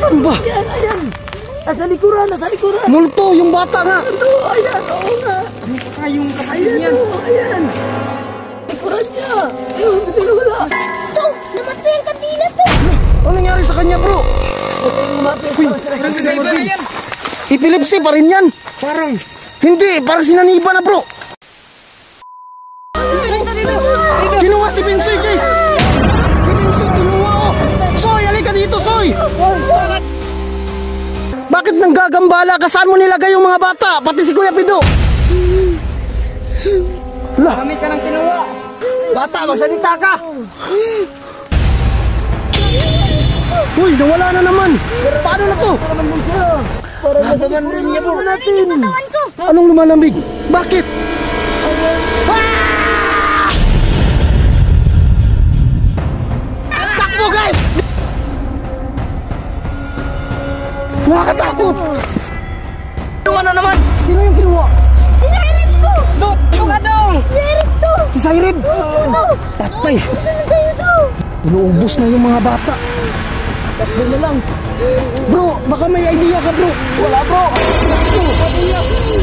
Saan ba? Ayan, ayan. Nasa likuran, nasa likuran. Multo, yung bata nga. Ayan, oo nga. Ano pa kayong kapatid niyan? Ayan. Likuran niya. Ayun, hindi na wala. To, namatay ang kanina to. Ano nangyari sa kanya, bro? Parang nagaiba na yan. Epilepsy pa rin yan. Parang. Hindi, parang sinaniba na, bro. Kinuha si Binsoy, guys. Si Binsoy, kinuha, oh. Soy, halika dito, Soy. Bakit nanggagambala ka? Saan mo nilagay yung mga bata? Pati si Kuya Pido. Lah. Kami ka ng kinuha. Bata, magsalita ka. Uy, nawala na naman. Paano na to? Parang nasaman rin niya po natin. Katawan ko. Anong lumalamig? Bakit? Takbo, guys! Nakakatakot! Kinuha na naman. Sino yung kinuha? Si Siren to. Dong, ito ka dong. Siren to. Si Cyrib? To. Tatay! Saan kayo to? Inuubos na yung mga bata. Takbo na lang. Bro, baka may idea ka, bro. Wala, bro. Takbo!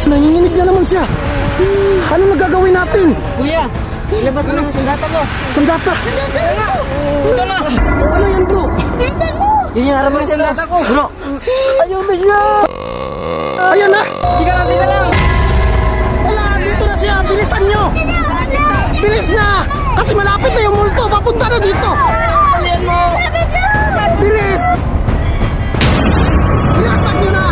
Nanginginig na naman siya. Ano nagagawin natin? Kuya, ilabas mo ng sandata ko. Sandata! Ito na. Ano yan, bro? Pinsan mo. Yun yung harap ng sandata ko. Bro. Ayaw na siya. Ayan na! Tika lang. Wala, dito na siya. Bilisan nyo! Bilis na! Kasi malapit na yung multo. Papunta na dito. Alian mo. Bilis! Ilatag nyo na!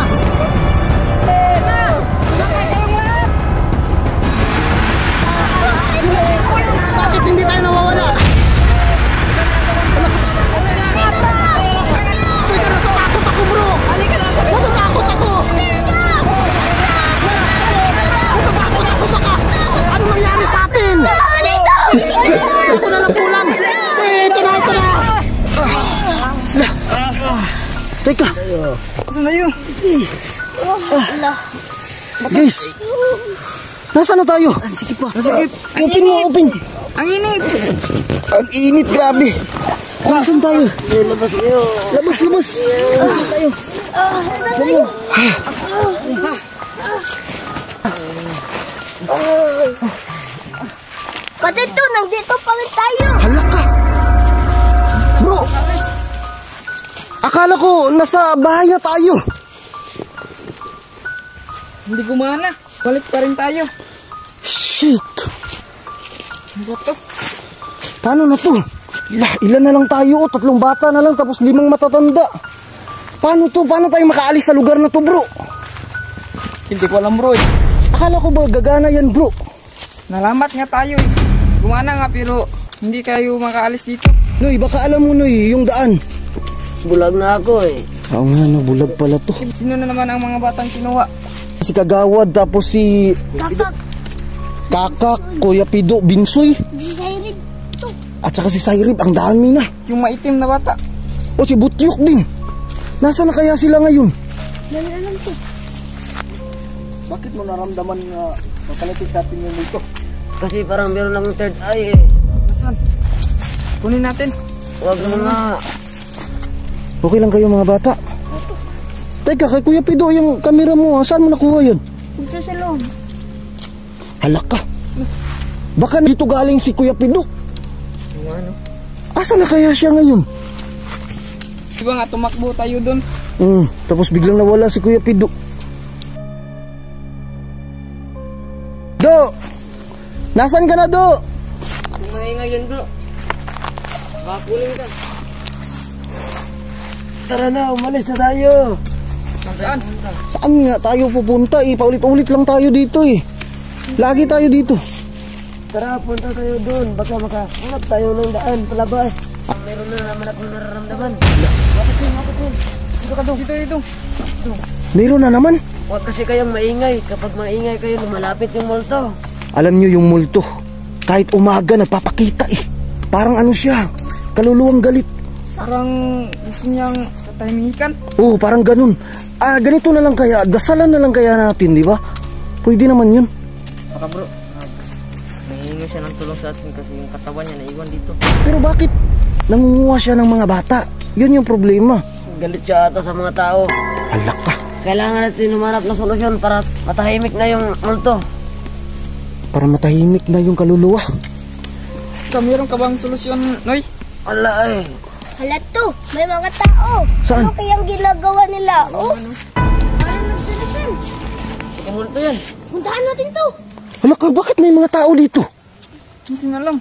Bakit hindi tayo nawawala? Teka, natatakot ako, bro! Natatakot ako! Natatakot ako, baka ano nangyari sa atin? Ito na lang kulang! Ito na! Teka! Saan na yun? Guys! Nasaan na tayo? Sige pa. Open mo, open! Ang init. Ang init, grabe! Nasaan tayo? Labas kayo. Labas! Nasaan tayo? Kasi to, nandito pa rin tayo. Hala ka! Bro! Akala ko nasa bahay na tayo. Hindi gumana. Balik pa rin tayo. Shit! Ano ba to? Paano na to? Ilan na lang tayo? 3 bata na lang tapos 5 matatanda. Paano to? Paano tayo makaalis sa lugar na to, bro? Hindi ko alam, bro. Akala ko ba gagana yan, bro? Nalamat nga tayo. Gumana nga pero hindi kayo makaalis dito. Noy, baka alam mo, Noy, yung daan. Bulag na ako eh. Oo nga, no, bulag pala to. Sino na naman ang mga batang kinuha? Si Kagawad, tapos si Kakak. Kakak, Kuya Pido, Binsoy, Si Siren to. at saka si Cyrib. Ang dami na. Yung maitim na bata. O si Butyok din. Nasaan na kaya sila ngayon? Dali alam to. Bakit mo naramdaman na papalitin sa atin yung multo? Kasi parang meron ng third eye eh. Nasaan? Kunin natin. Huwag mo nga. Okay lang kayo mga bata? Teka, kay Kuya Pido, yung camera mo, saan mo nakuha yun? Dito sa loob. Halak ka. Baka dito galing si Kuya Pido. Yung ano? Asa na kaya siya ngayon? Di ba nga tumakbo tayo doon? Tapos biglang nawala si Kuya Pido. Do! Nasaan ka na, Do? Yung maingay yan, bro. Makakuling ka. Tara na, umalis na tayo. Saan? Saan nga tayo pupunta eh? Paulit-ulit lang tayo dito eh. Lagi tayo dito. Tara, punta tayo doon. Baka makahanap tayo ng daan palabas. Meron na naman akong nararamdaman. Bakit yun? Dito ka doon. Dito. Meron na naman. Huwag kasi kayong maingay. Kapag maingay kayo, lumalapit yung multo. Alam nyo yung multo, kahit umaga nagpapakita eh. Parang ano siya, kaluluwang galit. Parang gusto niyang katahimikan. Oo, parang ganun. Ganito na lang kaya, dasalan na lang kaya natin, di ba? Pwede naman yun. Baka bro, nahihingi siya ng tulong sa atin kasi yung katawan niya naiwan dito. Pero bakit nangunguha siya ng mga bata? Yun yung problema. galit siya ata sa mga tao. Alak ka. Kailangan natin humanap ng solusyon para matahimik na yung multo. Para matahimik na yung kaluluwa. Meron ka bang solusyon, Noy? Wala eh. Hala to, may mga tao. Saan? Ano kayang ginagawa nila? Oh, parang nagdalasan. Ang multo yan. Puntahan natin to. Alak ka, bakit may mga tao dito? Hindi na lang.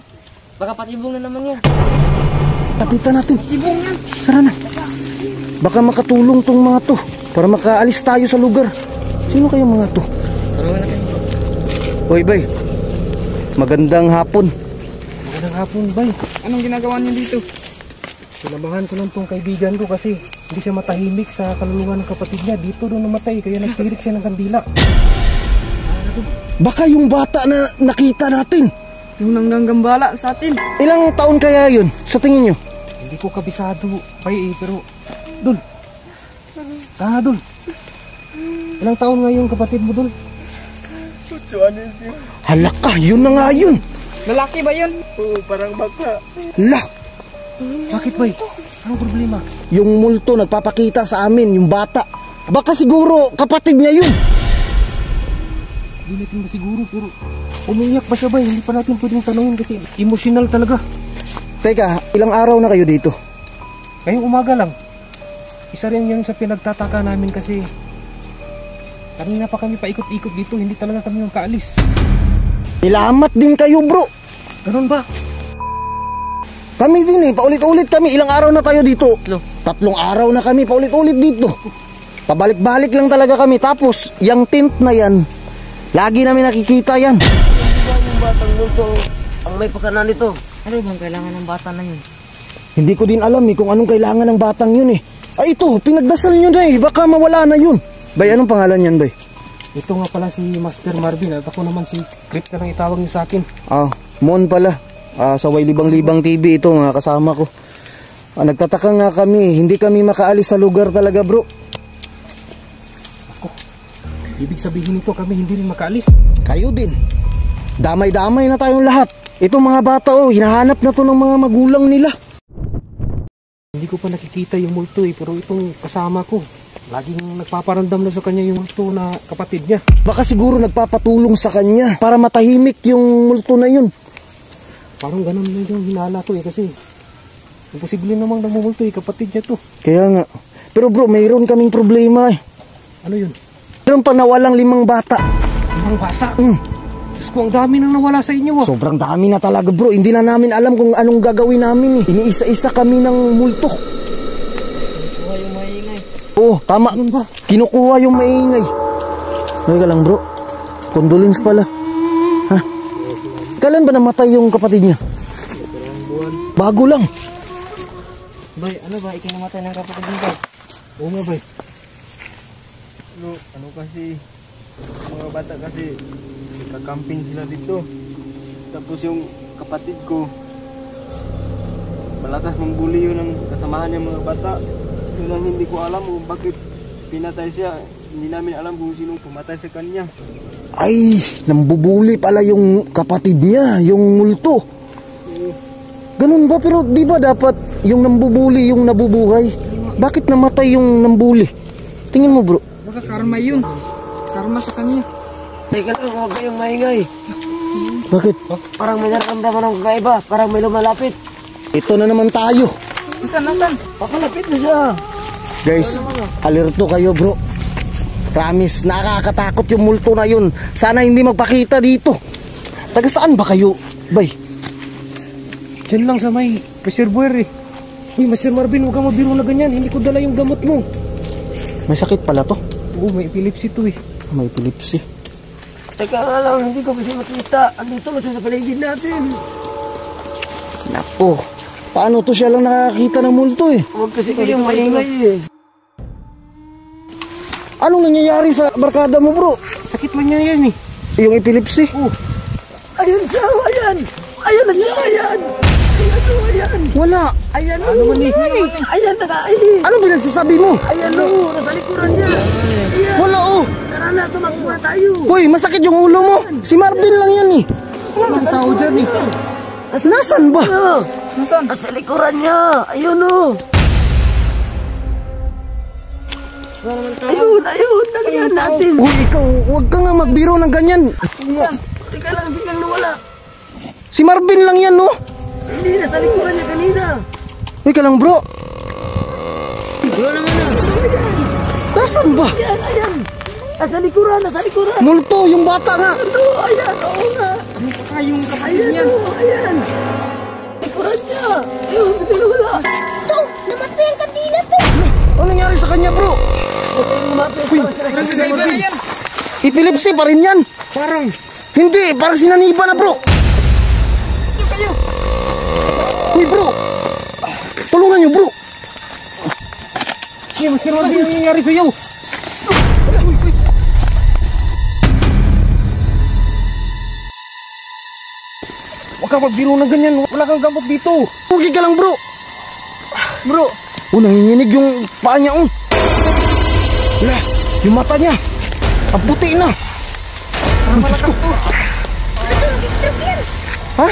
Baka patibong na naman yan. Lapitan natin. Tibong yan. Tara na. Baka makatulong tong mga to para makaalis tayo sa lugar. Sino kaya mga to? Tanungin natin. Hoy, bay. Magandang hapon. Magandang hapon, bay. Anong ginagawa niyo dito? Sinamahan ko lang tong kaibigan ko kasi hindi siya matahimik sa kaluluwa ng kapatid niya. Dito doon namatay, kaya nagtirik siya ng kandila. Baka yung bata na nakita natin. Yung nanggagambala sa atin. Ilang taon kaya yun sa tingin nyo? Hindi ko kabisado, bay, pero... Dul! Dul! Ilang taon nga yung kapatid mo, Dul? Halak ka, yun na nga yun. Lalaki ba yun? Lah, Bakit, bay? Anong problema? yung multo nagpapakita sa amin, yung bata. Baka siguro kapatid niya yun. Hindi natin ba siguro, pero... Umiyak pa siya, bay. Hindi pa natin pwedeng tanungin kasi emotional talaga. Teka, ilang araw na kayo dito? Ngayong umaga lang. Isa rin yun sa pinagtataka namin kasi... Kanina pa kami paikot-ikot dito, hindi talaga kami makaalis. Nilamat din kayo, bro. Ganun ba? Kami din eh, paulit-ulit kami. Ilang araw na tayo dito? 3 araw na kami, paulit-ulit dito. Pabalik-balik lang talaga kami. Tapos, yung tent na yan, lagi namin nakikita yan. Yung batang multo ang may pakanan nito. Ano bang kailangan ng bata na yun? Hindi ko din alam eh kung anong kailangan ng batang yun eh. Ay ito, pinagdasal nyo na eh. Baka mawala na yun. Bay, anong pangalan yan, bay? Ito nga pala si Master Marvin at ako naman si Crypt na lang itawag niyo sa akin. Ah, Mon pala. Sa Way Libang-Libang TV ito, mga kasama ko. Nagtataka nga kami, hindi kami makaalis sa lugar talaga, bro. Ibig sabihin nito kami hindi rin makaalis. Kayo din. Damay-damay na tayong lahat. Itong mga bata, oh, hinahanap na to ng mga magulang nila. Hindi ko pa nakikita yung multo eh, pero itong kasama ko, laging nagpaparandam na sa kanya yung multo na kapatid niya. Baka siguro nagpapatulong sa kanya para matahimik yung multo na yun. Parang ganun na yung hinala ko eh, kasi imposible namang namumulto eh, kapatid niya to. Kaya nga. Pero bro, mayroon kaming problema eh. Ano yun? Mayroon pa nawalang 5 bata. Ibang bata? Diyos ko, ang dami nang nawala sa inyo ah. Sobrang dami na talaga bro. Hindi na namin alam kung anong gagawin namin eh. Iniisa-isa kami ng multo. Kinukuha yung maingay. Oo, tama. Ganun ba? Kinukuha yung maingay. Teka lang bro. Condolence pala. Ha? Kailan ba namatay yung kapatid niya? Bago lang. Bay, ano ba? Ikinamatay ng kapatid mo ba? Oo nga bay. Ano kasi, mga bata kasi, kakamping sila dito. Tapos yung kapatid ko, malakas mambuli yun ang kasamahan niya mga bata. Yun ang hindi ko alam kung bakit pinatay siya. Hindi namin alam kung sinong pumatay sa kanya. Ay, nambubuli pala yung kapatid niya, yung multo. Ganun ba? Pero di ba dapat yung nambubuli yung nabubuhay? Bakit namatay yung nambuli? Tingin mo bro. Baka karma yun. Karma sa kanya. Teka lang, huwag kayong maingay. Bakit? Parang may nararamdaman ng kakaiba. Parang may lumalapit. Ito na naman tayo. Nasaan? Pakalapit na siya. Guys, alerto kayo bro. Promise, nakakatakot yung multo na yun. Sana hindi magpakita dito. Taga saan ba kayo, bay? Diyan lang sa may reservoir eh. Uy, Master Marvin, huwag kang mabiro na ganyan. Hindi ko dala yung gamot mo. May sakit pala to. Oo, may epilepsy to eh. May epilepsy. Teka nga lang, hindi ko kasi makita. Andito na siya sa paligid natin. Nako, paano to siya lang nakakita ng multo eh? Huwag kasi kayong maingay eh. Anong nangyayari sa barkada mo bro? Sakit man niya yan eh. Yung epilepsy? Ayun siya, ayan. Ayan na siya, ayan. Ayan o, ayan. Wala. Ayan o. Ano man eh? Ayan, naka-ahi. Ano pinagsasabi mo? Ayan o, nasa likuran niya. Ayan. Wala oh. Tara na, tumakbo na tayo. Hoy, masakit yung ulo mo. Si Marvin lang yan eh. Walang tao dyan eh. Nasaan ba? Nasaan? Nasa likuran niya. Ayun o. Ayun, dalihan natin. Uy, ikaw, huwag ka nga magbiro ng ganyan. Teka lang, biglang nawala. Si Marvin lang yan, no? Hindi, nasa likuran niya kanina. Teka lang, bro. Wala naman na. Nasaan ba? Ayan. Nasa likuran. Multo, yung bata nga. Ayan, oo nga. Baka yung kapatid niyan. Ayan. Likuran niya. Ayun, biglang nawala. To, namatay ang kanina to. Ano nangyari sa kanya, bro? Parang nag-iba na yan. Epilepsy pa rin yan. Parang, Hindi, parang sinaniba na, bro. Yung kayo. Uy, bro. Tulungan niyo, bro. Sir Marvin, ang nangyayari sa'yo? Huwag ka magbiro ng ganyan. Wala kang gamot dito. Okay ka lang, bro. Bro. Oh, nanginginig yung paa niya, oh. Wala, yung mata niya. Ang puti na. Ang Diyos ko. Ha?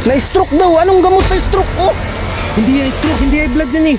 Na-stroke daw. Anong gamot sa stroke, oh? Hindi yan stroke, hindi high blood yan eh.